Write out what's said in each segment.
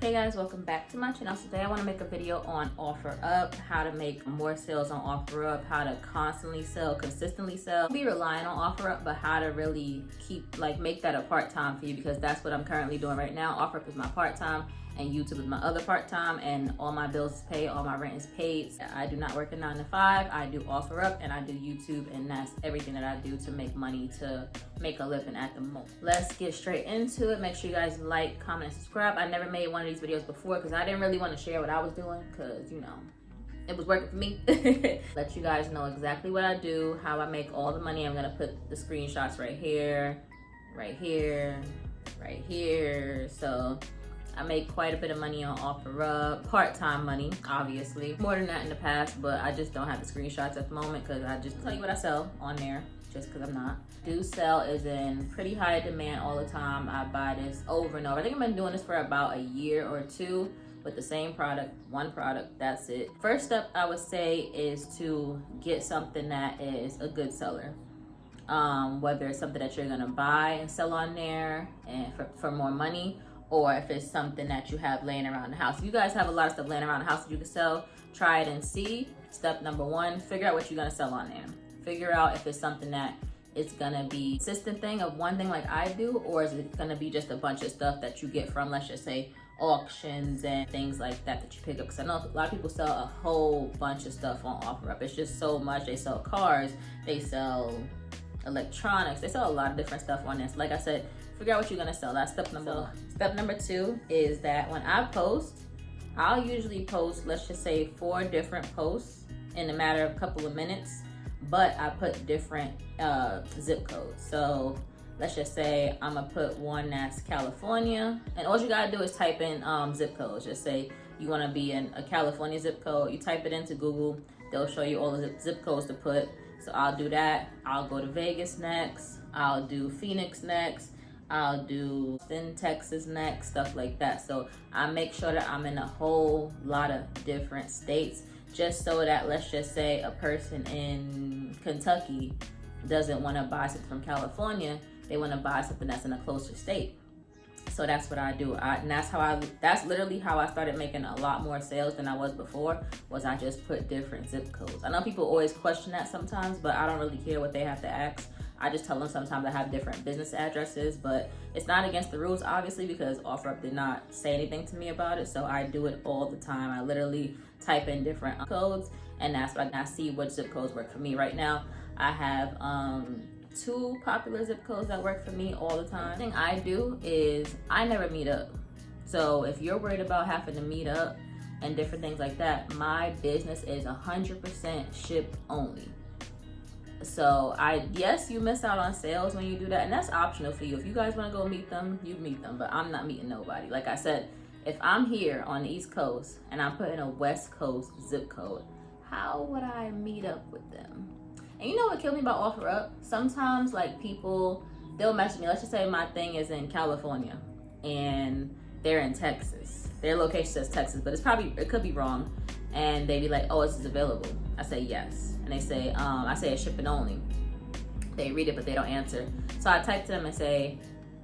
Hey guys, welcome back to my channel. So today I want to make a video on OfferUp, how to make more sales on OfferUp, how to constantly sell, consistently sell. Don't be relying on OfferUp, but how to really make that a part-time for you, because that's what I'm currently doing right now. OfferUp is my part-time and YouTube is my other part-time, and all my bills is paid, all my rent is paid. I do not work a 9 to 5. I do OfferUp and I do YouTube, and that's everything that I do to make money, to make a living at the moment. Let's get straight into it. Make sure you guys like, comment, and subscribe. I never made one of these videos before because I didn't really want to share what I was doing, because you know, it was working for me. Let you guys know exactly what I do, how I make all the money. I'm gonna put the screenshots right here, right here, right here. So I make quite a bit of money on OfferUp, part-time money, obviously. More than that in the past, but I just don't have the screenshots at the moment because I just tell you what I sell on there, just because I'm not. Do sell is in pretty high demand all the time. I buy this over and over. I think I've been doing this for about a year or two with the same product, one product, that's it. First step I would say is to get something that is a good seller. Whether it's something that you're gonna buy and sell on there and for more money, or if it's something that you have laying around the house. If you guys have a lot of stuff laying around the house that you can sell, try it and see. Step number one, figure out what you're gonna sell on there. Figure out if it's something that it's gonna be a consistent thing of one thing like I do, or is it gonna be just a bunch of stuff that you get from, let's just say, auctions and things like that that you pick up. Because I know a lot of people sell a whole bunch of stuff on OfferUp. It's just so much. They sell cars, they sell electronics, they sell a lot of different stuff on this. Like I said, figure out what you're gonna sell. That's step number one. Step number two is that when I post, I'll usually post, let's just say 4 different posts in a matter of a couple of minutes, but I put different zip codes. So let's just say I'm gonna put one that's California, and all you gotta do is type in zip codes. Just say you wanna be in a California zip code. You type it into Google, they'll show you all the zip codes to put. So I'll do that. I'll go to Vegas next. I'll do Phoenix next. I'll do Austin, Texas next, stuff like that. So I make sure that I'm in a whole lot of different states, just so that, let's just say a person in Kentucky doesn't want to buy something from California, they want to buy something that's in a closer state. So that's what I do. And that's literally how I started making a lot more sales than I was before, was I just put different zip codes. I know people always question that sometimes, but I don't really care what they have to ask. I just tell them sometimes I have different business addresses, but it's not against the rules, obviously, because OfferUp did not say anything to me about it. So I do it all the time. I literally type in different codes, and that's what I see what zip codes work for me. Right now, I have 2 popular zip codes that work for me all the time. The thing I do is I never meet up. So if you're worried about having to meet up and different things like that, my business is 100% ship only. So yes, you miss out on sales when you do that, and that's optional for you. If you guys want to go meet them, you meet them, but I'm not meeting nobody. Like I said, if I'm here on the East Coast and I'm putting a West Coast zip code, how would I meet up with them? And you know what killed me about OfferUp? Sometimes like people, they'll message me. Let's just say my thing is in California and they're in Texas. Their location says Texas, but it could be wrong. And they be like, oh, this is available. I say yes. And they say, I say it's shipping only. They read it, but they don't answer. So I type to them and say,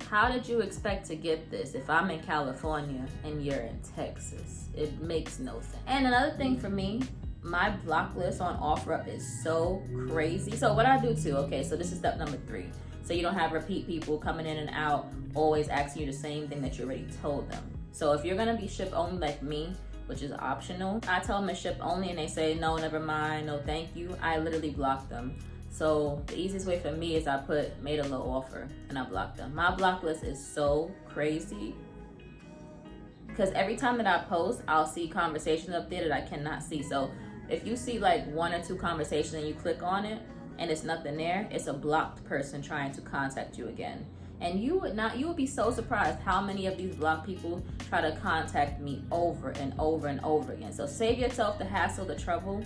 how did you expect to get this if I'm in California and you're in Texas? It makes no sense. And another thing for me, my block list on OfferUp is so crazy. So what I do too, okay, so this is step number 3. So you don't have repeat people coming in and out, always asking you the same thing that you already told them. So if you're gonna be ship only like me, which is optional, I tell them it's ship only and they say, no, never mind, no thank you, I literally block them. So the easiest way for me is I made a low offer and I block them. My block list is so crazy because every time that I post, I'll see conversations up there that I cannot see. So if you see like 1 or 2 conversations and you click on it and it's nothing there, it's a blocked person trying to contact you again. And you would be so surprised how many of these blocked people try to contact me over and over and over again. So save yourself the hassle, the trouble.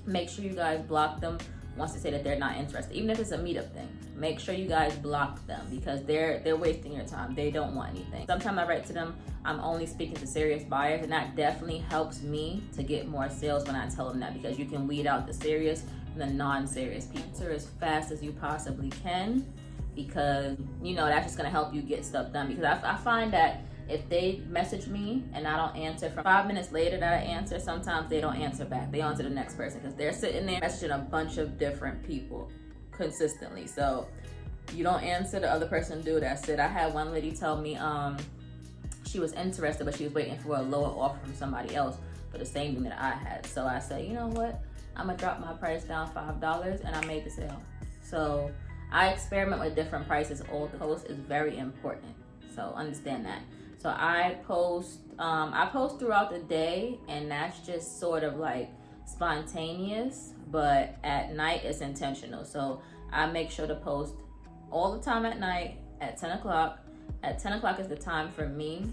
Make sure you guys block them once they say that they're not interested. Even if it's a meetup thing, make sure you guys block them because they're wasting your time. They don't want anything. Sometimes I write to them, I'm only speaking to serious buyers, and that definitely helps me to get more sales when I tell them that, because you can weed out the serious from the non-serious people. Answer as fast as you possibly can, because you know that's just gonna help you get stuff done. Because I find that if they message me and I don't answer, from 5 minutes later that I answer, sometimes they don't answer back. They on to the next person because they're sitting there messaging a bunch of different people consistently. So you don't answer, the other person do, that's it. I had one lady tell me she was interested, but she was waiting for a lower offer from somebody else for the same thing that I had. So I said, you know what? I'm gonna drop my price down $5 and I made the sale. So I experiment with different prices. All the post is very important. So understand that. So I post throughout the day, and that's just sort of like spontaneous, but at night it's intentional. So I make sure to post all the time at night at 10 o'clock. At 10 o'clock is the time for me.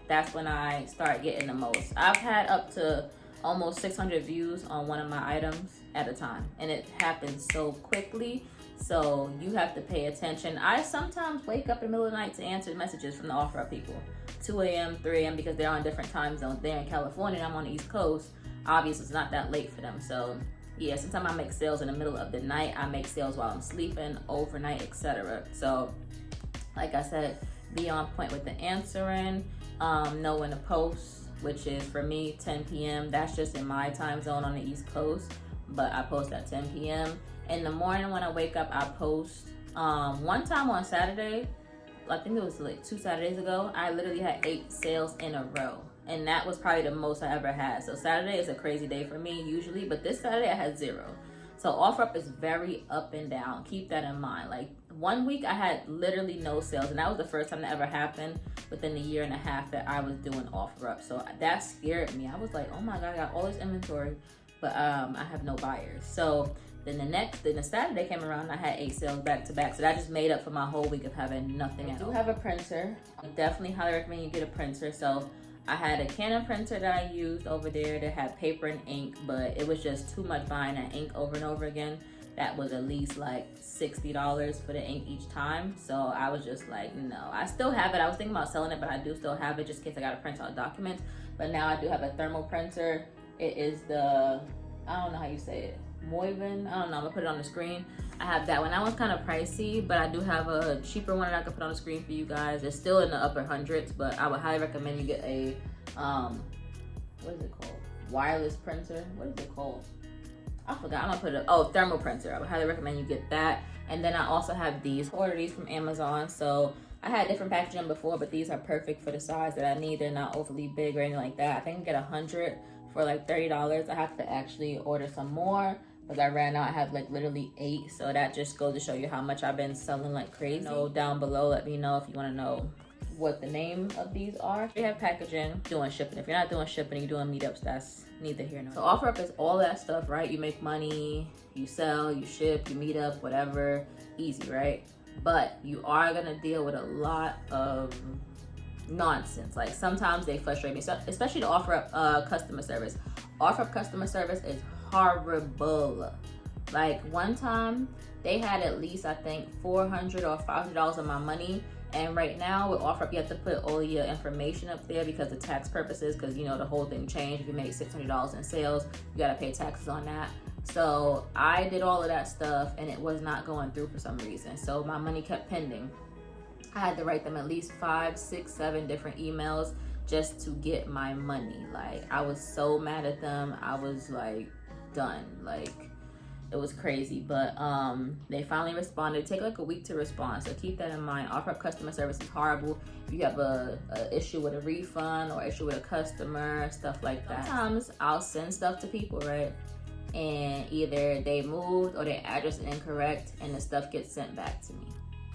That's when I start getting the most. I've had up to almost 600 views on one of my items at a time, and it happens so quickly. So you have to pay attention. I sometimes wake up in the middle of the night to answer messages from the OfferUp people, 2 a.m., 3 a.m., because they're on different time zones. They're in California and I'm on the East Coast. Obviously, it's not that late for them. So yeah, sometimes I make sales in the middle of the night. I make sales while I'm sleeping, overnight, etc. So like I said, be on point with the answering, know when to post, which is for me 10 p.m. That's just in my time zone on the East Coast, but I post at 10 p.m. In the morning when I wake up, I post. One time on Saturday, I think it was like 2 Saturdays ago, I literally had 8 sales in a row. And that was probably the most I ever had. So Saturday is a crazy day for me usually, but this Saturday I had 0. So OfferUp is very up and down. Keep that in mind. Like one week I had literally no sales, and that was the first time that ever happened within the year and a half that I was doing OfferUp. So that scared me. I was like, oh my God, I got all this inventory, but I have no buyers. So then the Saturday came around, I had 8 sales back to back. So that just made up for my whole week of having nothing else. I do have a printer. I definitely highly recommend you get a printer. So I had a Canon printer that I used over there that had paper and ink, but it was just too much buying that ink over and over again. That was at least like $60 for the ink each time. So I was just like, no. I still have it. I was thinking about selling it, but I do still have it just in case I got to print out documents. But now I do have a thermal printer. It is the, I don't know how you say it, Moivin. I don't know. I'm gonna put it on the screen. I have that one. That one's kind of pricey, but I do have a cheaper one that I can put on the screen for you guys. It's still in the upper hundreds, but I would highly recommend you get a what is it called? Wireless printer. What is it called? I forgot. I'm gonna put it. Thermal printer. I would highly recommend you get that. And then I also have these. Order these from Amazon. So I had different packaging before, but these are perfect for the size that I need. They're not overly big or anything like that. I think I can get 100 for like $30. I have to actually order some more because I ran out. I have like literally 8. So that just goes to show you how much I've been selling like crazy. So down below, let me know if you want to know what the name of these are. They have packaging, doing shipping. If you're not doing shipping, you're doing meetups, that's neither here nor there. So OfferUp is all that stuff, right? You make money, you sell, you ship, you meet up, whatever, easy, right? But you are gonna deal with a lot of nonsense. Like sometimes they frustrate me, so especially the OfferUp customer service. OfferUp customer service is horrible. Like one time they had at least I think $400 or $500 of my money, and right now with OfferUp you have to put all your information up there because of tax purposes, because you know the whole thing changed. If you make $600 in sales, you gotta pay taxes on that. So I did all of that stuff and it was not going through for some reason, so my money kept pending. I had to write them at least 5, 6, 7 different emails just to get my money. Like I was so mad at them. I was like done. Like it was crazy, but they finally responded. It takes like a week to respond, so keep that in mind. OfferUp customer service is horrible. If you have a issue with a refund or issue with a customer, stuff like that. Sometimes I'll send stuff to people, right? And either they moved or their address is incorrect and the stuff gets sent back to me.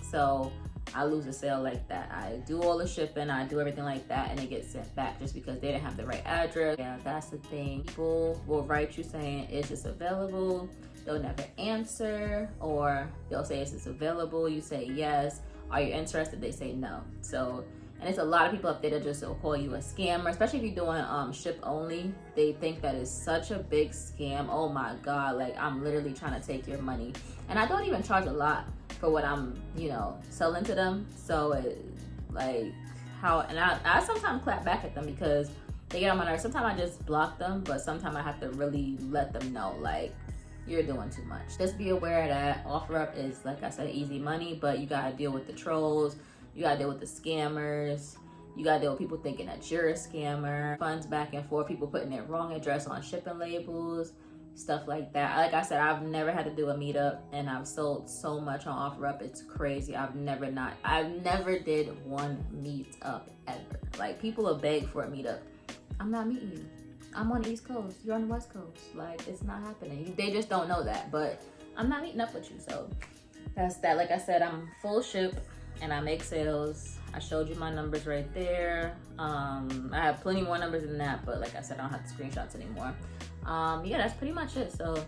So I lose a sale like that. I do all the shipping, I do everything like that, and it gets sent back just because they didn't have the right address. Yeah, that's the thing. People will write you saying, is this available? They'll never answer, or they'll say, is this available? You say yes. Are you interested? They say no. So, and it's a lot of people up there that just will call you a scammer, especially if you're doing ship only. They think that is such a big scam. Oh my God, like I'm literally trying to take your money. And I don't even charge a lot for what I'm, selling to them. So I sometimes clap back at them because they get on my nerves. Sometimes I just block them, but sometimes I have to really let them know, like, you're doing too much. Just be aware that OfferUp is, like I said, easy money, but you gotta deal with the trolls, you gotta deal with the scammers, You gotta deal with people thinking that you're a scammer, funds back and forth, people putting their wrong address on shipping labels, stuff like that. Like I said, I've never had to do a meetup, and I've sold so much on OfferUp. It's crazy. I've never did one meetup ever. Like, people will beg for a meetup. I'm not meeting you. I'm on the East Coast. You're on the West Coast. Like, it's not happening. They just don't know that, but I'm not meeting up with you. So that's that. Like I said, I'm full ship and I make sales. I showed you my numbers right there. I have plenty more numbers than that, but like I said, I don't have the screenshots anymore. Yeah, that's pretty much it. So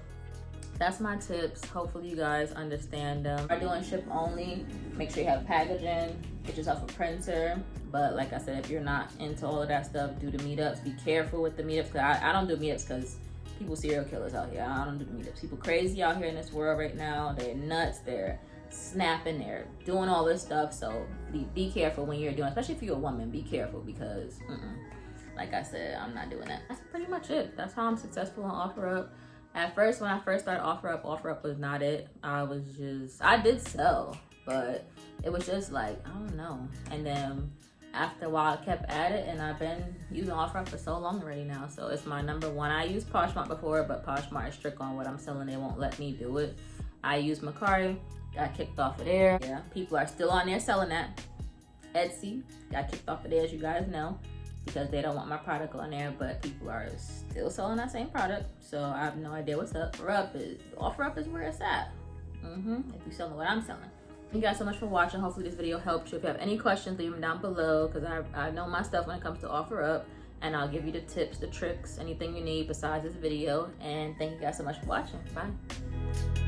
that's my tips. Hopefully you guys understand them. If you're doing ship only, make sure you have packaging, get yourself a printer. But like I said, if you're not into all of that stuff, do the meetups. Be careful with the meetups. Cause I don't do meetups because people serial killers out here. I don't do the meetups. People crazy out here in this world right now. They're nuts. They're snapping. They're doing all this stuff. So be careful when you're doing, especially if you're a woman. Be careful because, like I said, I'm not doing that. That's pretty much it. That's how I'm successful on OfferUp. At first, when I first started OfferUp was not it. I did sell, but it was just like, I don't know. And then after a while, I kept at it, and I've been using OfferUp for so long already now. So it's my number one. I used Poshmark before, but Poshmark is strict on what I'm selling. They won't let me do it. I use Mercari, got kicked off of there. Yeah, people are still on there selling that. Etsy, got kicked off of there, as you guys know, because they don't want my product on there, but people are still selling that same product. So I have no idea what's up. OfferUp is where it's at. If you're selling what I'm selling. Thank you guys so much for watching. Hopefully this video helped you. If you have any questions, leave them down below, because I know my stuff when it comes to OfferUp, and I'll give you the tips, the tricks, anything you need besides this video. And thank you guys so much for watching. Bye.